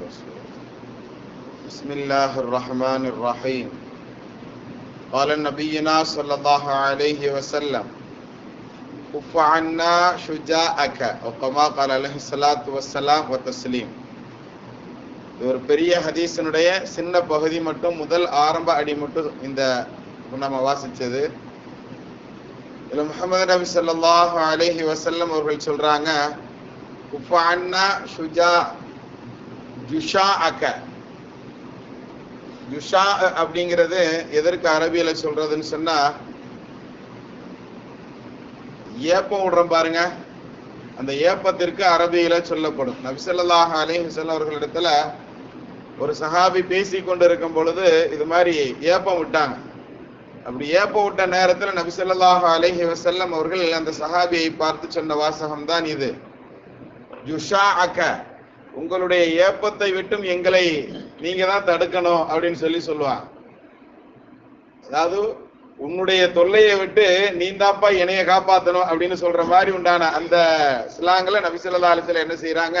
بسم الله الرحمن الرحيم. قال نبينا صلى الله عليه وسلم كف عنا شجاعك أو كما قال عليه الصلاة والسلام وتسليم. ஒரு பெரிய ஹதீஸினுடைய சின்ன பகுதி மட்டும் முதல் ஆரம்ப அடி மட்டும் இந்த நம்ம வாசிச்சது. இதுல முஹம்மது நபி ஸல்லல்லாஹு அலைஹி வஸல்லம் அவர்கள் சொல்றாங்க, குஃப அன்னா ஜுஷாஅக. ஜுஷா அப்படிங்கிறது எதற்கு அரபியில சொல்றதுன்னு சொன்னா, ஏப்பம் விடுறோம் பாருங்க, அந்த ஏப்பத்திற்கு அரபியில சொல்லப்படும். நபி ஸல்லல்லாஹு அலைஹி வஸல்லம் அவர்களிடத்துல ஒரு சஹாபி பேசி கொண்டு இருக்கும் பொழுது இது மாதிரி ஏப்பம் விட்டாங்க. அப்படி ஏப்பம் விட்ட நேரத்துல நபி ஸல்லல்லாஹு அலைஹி வஸல்லம் அவர்கள் அந்த சஹாபியை பார்த்து சொன்ன வாசகம் தான் இது, ஜுஷாஅக, உங்களுடைய ஏப்பத்தை விட்டும் எங்களை நீங்க தான் தடுக்கணும் அப்படின்னு சொல்லுவாங்க. அதாவது உன்னுடைய தொல்லையை விட்டு நீந்தாப்பா என்னைய காப்பாத்தணும் அப்படின்னு சொல்ற மாதிரி உண்டான அந்த ஸ்லாங்ல நபி ஸல்லல்லாஹு அலைஹி வஸல்லம் என்ன செய்யறாங்க,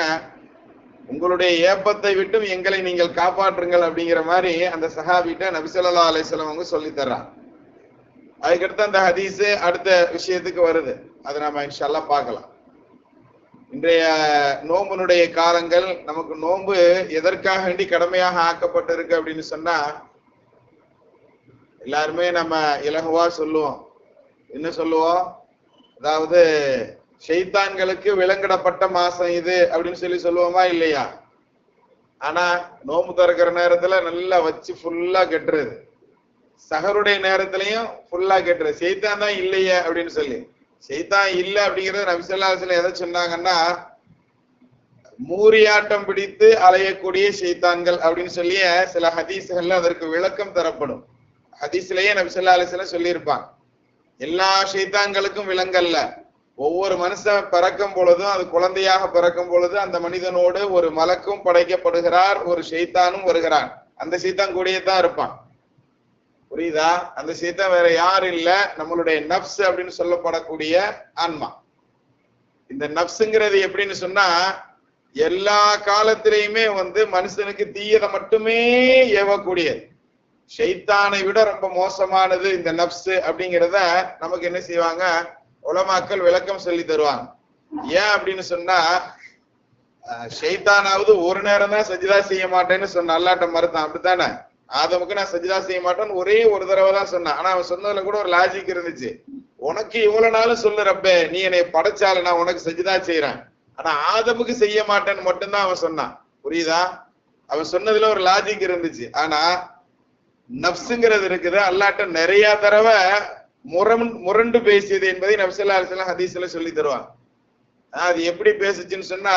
உங்களுடைய ஏப்பத்தை விட்டும் எங்களை நீங்கள் காப்பாற்றுங்கள் அப்படிங்கிற மாதிரி அந்த சஹாபிட்ட நபி ஸல்லல்லாஹு அலைஹி வஸல்லம் அவங்க சொல்லி தர்றாங்க. அதுக்கடுத்து அந்த ஹதீஸ் அடுத்த விஷயத்துக்கு வருது, அதை நாம இன்ஷா அல்லாஹ் பார்க்கலாம். இன்றைய நோம்பினுடைய காலங்கள், நமக்கு நோன்பு எதற்காக வேண்டி கடமையாக ஆக்கப்பட்டிருக்கு அப்படின்னு சொன்னா, எல்லாருமே நம்ம இலகுவா சொல்லுவோம். என்ன சொல்லுவோம், அதாவது ஷைத்தான்களுக்கு விலங்கிடப்பட்ட மாசம் இது அப்படின்னு சொல்லுவோமா இல்லையா? ஆனா நோம்பு திறக்கிற நேரத்துல நல்லா வச்சு ஃபுல்லா கெட்டுறது, சஹருடைய நேரத்திலையும் ஃபுல்லா கெட்டுறது. ஷைத்தான் தான் இல்லையே அப்படின்னு சொல்லி, ஷைத்தான் இல்லை அப்படிங்கறது நபி ஸல்லல்லாஹு அலைஹி வஸல்லம் எதை சொன்னாங்கன்னா, மூரியாட்டம் பிடித்து அலையக்கூடிய ஷைத்தான்கள் அப்படின்னு சொல்லி சில ஹதீஸ்கள்ல அதற்கு விளக்கம் தரப்படும். ஹதீஸ்லயே நபி ஸல்லல்லாஹு அலைஹி வஸல்லம் சொல்லியிருப்பாங்க, எல்லா ஷைத்தான்களுக்கும் விலங்கல்ல. ஒவ்வொரு மனுஷன் பிறக்கும் பொழுதும், அது குழந்தையாக பிறக்கும் பொழுது அந்த மனிதனோடு ஒரு மலக்கும் படைக்கப்படுகிறார், ஒரு ஷைத்தானும் வருகிறான். அந்த ஷைத்தான் கூடயே தான் இருப்பான். புரியுதா? அந்த ஷைத்தான் வேற யாரும் இல்ல, நம்மளுடைய நப்ஸ் அப்படின்னு சொல்லப்படக்கூடிய ஆன்மா. இந்த நப்ஸுங்கிறது எப்படின்னு சொன்னா, எல்லா காலத்திலையுமே மனுஷனுக்கு தீயதை மட்டுமே ஏவக்கூடியது. ஷைத்தானை விட ரொம்ப மோசமானது இந்த நப்ஸ் அப்படிங்கிறத நமக்கு என்ன செய்வாங்க, உலமாக்கள் விளக்கம் சொல்லி தருவாங்க. ஏன் அப்படின்னு சொன்னா, ஷைத்தானாவது ஒரு நேரம் தான் சஜிதா செய்ய மாட்டேன்னு சொன்ன அல்லாட்ட மறுத்தான், அப்படித்தானே? ஆதமுக்கு நான் சஜிதா செய்ய மாட்டேன்னு ஒரே ஒரு தடவை தான் சொன்னான். ஆனா அவன் சொன்னதுல கூட ஒரு லாஜிக் இருந்துச்சு. உனக்கு இவ்வளவு நாளும் சொல்லு ரப்பே, நீ என்னை படைச்சால நான் உனக்கு சஜிதா செய்யறேன், ஆனா ஆதமுக்கு செய்ய மாட்டேன்னு மட்டும்தான் அவன் சொன்னான். புரியுதா? அவன் சொன்னதுல ஒரு லாஜிக் இருந்துச்சு. ஆனா நப்சுங்கிறது இருக்குது, அல்லாட்ட நிறைய தடவை முரண்டு பேசியது என்பதை நபி ஸல்லல்லாஹு அலைஹி வஸல்லம் ஹதீஸ்ல சொல்லி தருவாங்க. அது எப்படி பேசுச்சுன்னு சொன்னா,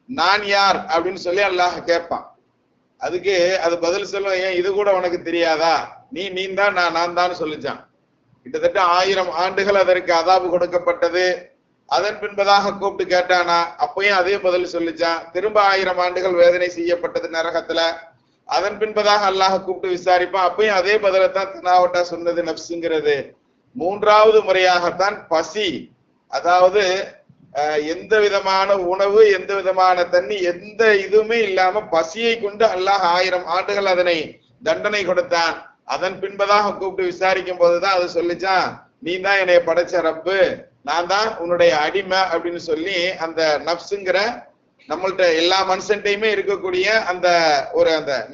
நான் யார் அப்படின்னு சொல்லி அல்லாஹ் கேட்பான். அதுக்கு அது பதில் சொல்லுவோம், ஏன் இது கூட உனக்கு தெரியாதா, நீ தான் நான் தான் சொல்லிச்சான். கிட்டத்தட்ட 1000 ஆண்டுகள் அதற்கு அதாபு கொடுக்கப்பட்டது. அதன் பின்பதாக கூப்பிட்டு கேட்டானா, அப்பயும் அதே பதில் சொல்லிச்சான். திரும்ப 1000 ஆண்டுகள் வேதனை செய்யப்பட்டது நரகத்துல. அதன் பின்பதாக அல்லாஹ் கூப்பிட்டு விசாரிப்பான், அப்பயும் அதே பதிலத்தான் தனாவட்டா சொன்னது நப்சுங்கிறது. 3வது முறையாகத்தான் பசி, அதாவது எந்த விதமான உணவு, எந்த விதமான தண்ணி, எந்த இதுவுமே இல்லாம பசியை கொண்டு அல்லாஹ் 1000 ஆண்டுகள் அதனை தண்டனை கொடுத்தான். அதன் பின்பதாக கூப்பிட்டு விசாரிக்கும் போதுதான் அது சொல்லிச்சான், நீ தான் என்னைய படைச்ச ரப்பு, நான் தான் உன்னுடைய அடிமை அப்படின்னு சொல்லி அந்த நப்சுங்கிற நம்மள்ட்ட எல்லா மனுஷன்டையுமே இருக்கக்கூடிய அந்த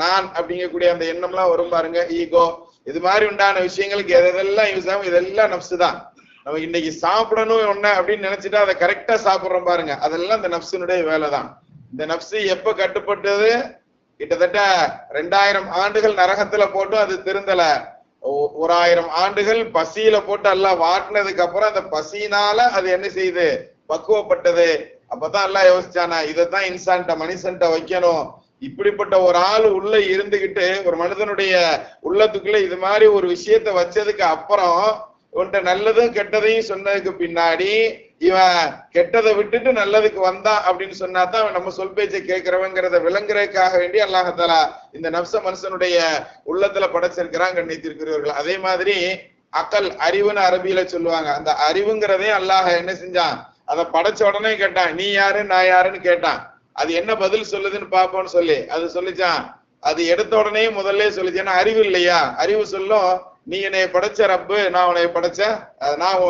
நான் அப்படிங்கக்கூடிய அந்த எண்ணம்லாம் வரும் பாருங்க, ஈகோ, இது மாதிரி உண்டான விஷயங்களுக்கு எதெல்லாம் யூஸ் ஆகும், இதெல்லாம் நப்சு தான். நம்ம இன்னைக்கு சாப்பிடணும் ஒண்ணு அப்படின்னு நினைச்சிட்டா அதை கரெக்டா சாப்பிடுறோம் பாருங்க, அதெல்லாம் இந்த நப்சுனுடைய வேலை தான். இந்த நப்சு எப்ப கட்டுப்பட்டது, கிட்டத்தட்ட 2000 ஆண்டுகள் நரகத்துல போட்டு அது திருந்தல. 1000 ஆண்டுகள் பசியில போட்டு எல்லாம் வாட்டினதுக்கு அப்புறம் அந்த பசியினால அது என்ன செய்யுது, பக்குவப்பட்டது. அப்பதான் எல்லாம் யோசிச்சானா, இதைத்தான் இன்சான்ட்ட மனுஷன்ட்ட வைக்கணும். இப்படிப்பட்ட ஒரு ஆள் உள்ள இருந்துகிட்டு ஒரு மனிதனுடைய உள்ளத்துக்குள்ள இது மாதிரி ஒரு விஷயத்த வச்சதுக்கு அப்புறம் இவன்ட்ட நல்லதும் கெட்டதையும் சொன்னதுக்கு பின்னாடி இவன் கெட்டதை விட்டுட்டு நல்லதுக்கு வந்தான் அப்படின்னு சொன்னாதான் நம்ம சொல் பேச்சை கேட்கிறவங்கிறத விளங்குறதுக்காக வேண்டி அல்லாஹ் தஆலா இந்த நப்ச மனுஷனுடைய உள்ளத்துல படைச்சிருக்கிறான். கண்ணியத்திற்குரியவர்கள், அதே மாதிரி அக்கல், அறிவுன்னு அரபியில சொல்லுவாங்க. அந்த அறிவுங்கிறதே அல்லாஹ் என்ன செஞ்சான், அதை படைச்ச உடனே கேட்டான், நீ யாரு நான் யாருன்னு கேட்டான். அது என்ன பதில் சொல்லுதுன்னு பாப்போம்னு சொல்லி அது சொல்லிச்சான். அது எடுத்த உடனே முதல்ல சொல்லிச்சு, ஏன்னா அறிவு இல்லையா, அறிவு சொல்லும் நீ என்னை படைச்ச ரப்பு, நான் உன்னை படைச்ச, நான்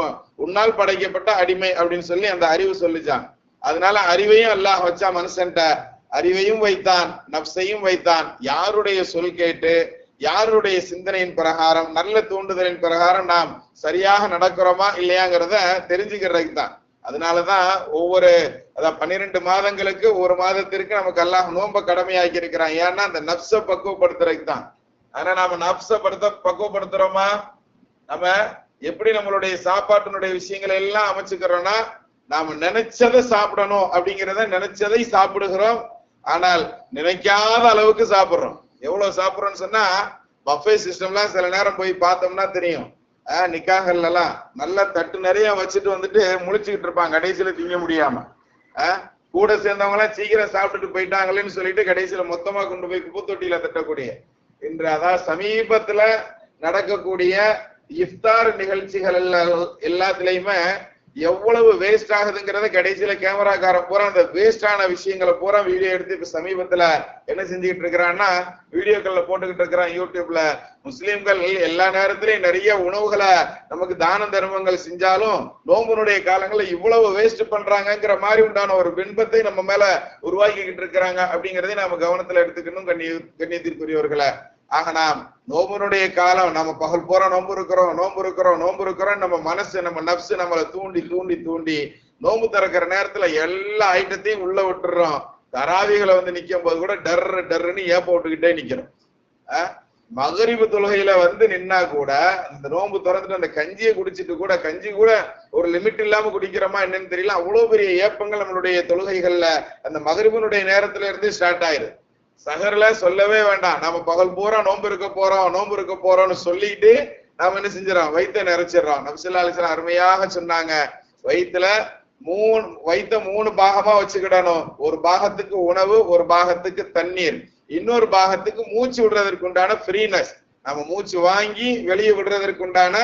உன்னால் படைக்கப்பட்ட அடிமை அப்படின்னு சொல்லி அந்த அறிவு சொல்லிச்சான். அதனால அறிவையும் அல்லாஹ் வச்சா மனுஷன்ட்ட, அறிவையும் வைத்தான், நப்சையும் வைத்தான். யாருடைய சொல் கேட்டு யாருடைய சிந்தனையின் பிரகாரம் நல்ல தூண்டுதலின் பிரகாரம் நாம் சரியாக நடக்கிறோமா இல்லையாங்கிறத தெரிஞ்சுக்கிறதுக்கு தான். அதனாலதான் ஒவ்வொரு 12 மாதங்களுக்கு ஒரு மாதத்திற்கு நமக்கு அல்லாஹ் நோம்ப கடமையாக்கி இருக்கிறான். ஏன்னா அந்த நப்ச பக்குவப்படுத்துறதுக்கு தான். ஆனா நாம நப்ச பக்குவப்படுத்துறோமா? நம்ம எப்படி நம்மளுடைய சாப்பாட்டினுடைய விஷயங்களை எல்லாம் அமைச்சுக்கிறோம்னா, நாம நினைச்சதை சாப்பிடணும் அப்படிங்கிறத நினைச்சதை சாப்பிடுகிறோம். ஆனால் நினைக்காத அளவுக்கு சாப்பிடுறோம். எவ்வளவு சாப்பிடுறோம்னு சொன்னா, பஃபே சிஸ்டம்லாம் சில நேரம் போய் பார்த்தோம்னா தெரியும். நிக்காகல்ல எல்லாம் நல்ல தட்டு நிறைய வச்சுட்டு வந்துட்டு முழிச்சுக்கிட்டு இருப்பாங்க, கடைசியில திங்க முடியாம. கூட சேர்ந்தவங்க எல்லாம் சீக்கிரம் சாப்பிட்டுட்டு போயிட்டாங்களேன்னு சொல்லிட்டு கடைசியில மொத்தமா கொண்டு போய் குப்பை தொட்டியில தட்டக்கூடிய இன்று அதாவது சமீபத்துல நடக்கக்கூடிய இஃப்தார் நிகழ்ச்சிகள் எல்லாத்துலயுமே எவ்வளவு வேஸ்ட் ஆகுதுங்கிறத கடைசியில கேமராக்காரன் பூரா அந்த வேஸ்டான விஷயங்களை பூரா வீடியோ எடுத்து இப்ப சமீபத்துல என்ன செஞ்சுக்கிட்டு இருக்கிறான்னா, வீடியோக்கள்ல போட்டுக்கிட்டு இருக்கிறான் யூடியூப்ல. முஸ்லிம்கள் எல்லா நேரத்திலயும் நிறைய உணவுகளை நமக்கு தான தர்மங்கள் செஞ்சாலும் நோம்புனுடைய காலங்கள்ல இவ்வளவு வேஸ்ட் பண்றாங்கிற மாதிரி உண்டான ஒரு பின்பத்தை நம்ம மேல உருவாக்கிக்கிட்டு இருக்கிறாங்க அப்படிங்கறதையும் நாம கவனத்துல எடுத்துக்கணும் கண்ணியத்திற்குரியவர்களை. ஆக நாம் நோம்புனுடைய காலம், நம்ம பகல் பூரா நோம்பு இருக்கிறோம் நம்ம மனசு நம்ம நப்சு நம்மளை தூண்டி தூண்டி தூண்டி நோம்பு திறக்கிற நேரத்துல எல்லா ஐட்டத்தையும் உள்ள விட்டுறோம். தராவிகளை வந்து நிக்கும் போது கூட டர்ன்னு ஏப்ப விட்டுக்கிட்டே நிக்கிறோம். மகரிபு தொழுகையில வந்து நின்னா கூட இந்த நோம்பு திறந்துட்டு அந்த கஞ்சியை குடிச்சிட்டு கூட, கஞ்சி கூட ஒரு லிமிட் இல்லாம குடிக்கிறோமா என்னன்னு தெரியல, அவ்வளவு பெரிய ஏப்பங்கள் நம்மளுடைய தொழுகைகள்ல அந்த மகரிபனுடைய நேரத்துல இருந்து ஸ்டார்ட் ஆயிரு. சஹர்ல சொல்லவே வேண்டாம், நம்ம பகல் பூரா நோம்பு இருக்க போறோம்னு சொல்லிட்டு நாம என்ன செஞ்சிடறோம், வயிற்ற நிறைச்சிடறோம். நபி ஸல்லல்லாஹு அலைஹி வஸல்லம் அருமையாக சொன்னாங்க, வயிற்ற 3 பாகமா வச்சுக்கிடணும். ஒரு பாகத்துக்கு உணவு, ஒரு பாகத்துக்கு தண்ணீர், இன்னொரு பாகத்துக்கு மூச்சு விடுறதற்கு உண்டான ஃப்ரீனஸ், நம்ம மூச்சு வாங்கி வெளியே விடுறதற்கு உண்டான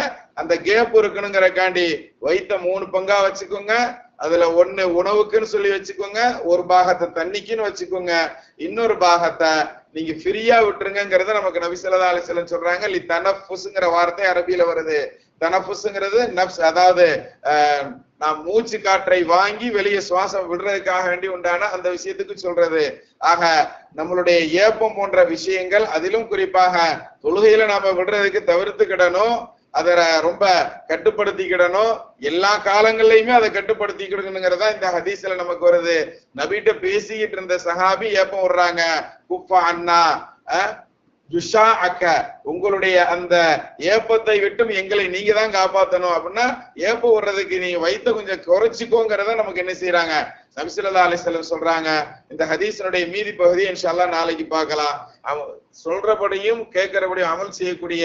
அந்த கேப் இருக்கணுங்கிறக்காண்டி வயிற்ற 3 பங்கா வச்சுக்கோங்க. அதுல 1 உணவுக்குன்னு சொல்லி வச்சுக்கோங்க, ஒரு பாகத்தை தண்ணிக்குன்னு வச்சுக்கோங்க, இன்னொரு பாகத்தை நீங்க ஃப்ரீயா விட்டுருங்கிறத நமக்கு நபி ஸல்லல்லாஹு அலைஹி வஸல்லம் சொல்றாங்க. லி தனஃபுஸ்ங்கிற வார்த்தை அரபியில வருது. தனஃபுஸ்ங்கிறது நப்ஸ், அதாவது நாம் மூச்சு காற்றை வாங்கி வெளியே சுவாசம் விடுறதுக்காக வேண்டி உண்டான அந்த விஷயத்துக்கு சொல்றது. ஆக நம்மளுடைய ஏப்பம் போன்ற விஷயங்கள், அதிலும் குறிப்பாக தொழுகையில நாம விடுறதுக்கு தவிர்த்துக்கிடணும். அதை ரொம்ப கட்டுப்படுத்திக்கிடணும். எல்லா காலங்கள்லயுமே அதை கட்டுப்படுத்திக்கிடணுங்கிறதா இந்த ஹதீஸ்ல நமக்கு வருது. நபிட்ட பேசிக்கிட்டு இருந்த சஹாபி ஏப்பம் விடுறாங்க, குஃபா அண்ணா ஜுஷா அக்க, உங்களுடைய அந்த ஏப்பத்தை விட்டும் எங்களை நீங்க தான் காப்பாத்தணும் அப்படின்னா ஏப்பம் விடுறதுக்கு நீங்க வயிற்ற கொஞ்சம் குறைச்சிக்கோங்கிறத நமக்கு என்ன செய்யறாங்க, நபி ஸல்லல்லாஹு அலைஹி வஸல்லம் சொல்றாங்க. இந்த ஹதீஸினுடைய மீதி பகுதியை இன்ஷா அல்லாஹ் நாளைக்கு பார்க்கலாம். சொல்றபடியும் கேட்கிறபடியும் அமல் செய்யக்கூடிய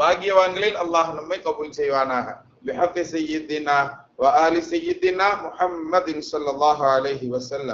பாக்கியவான்களில் அல்லாஹ் நம்மை கபூல் செய்வானாக. பிஹக்கி சய்யிதினா வ ஆலி சய்யிதினா முஹம்மதின் ஸல்லல்லாஹு அலைஹி வஸல்லம்.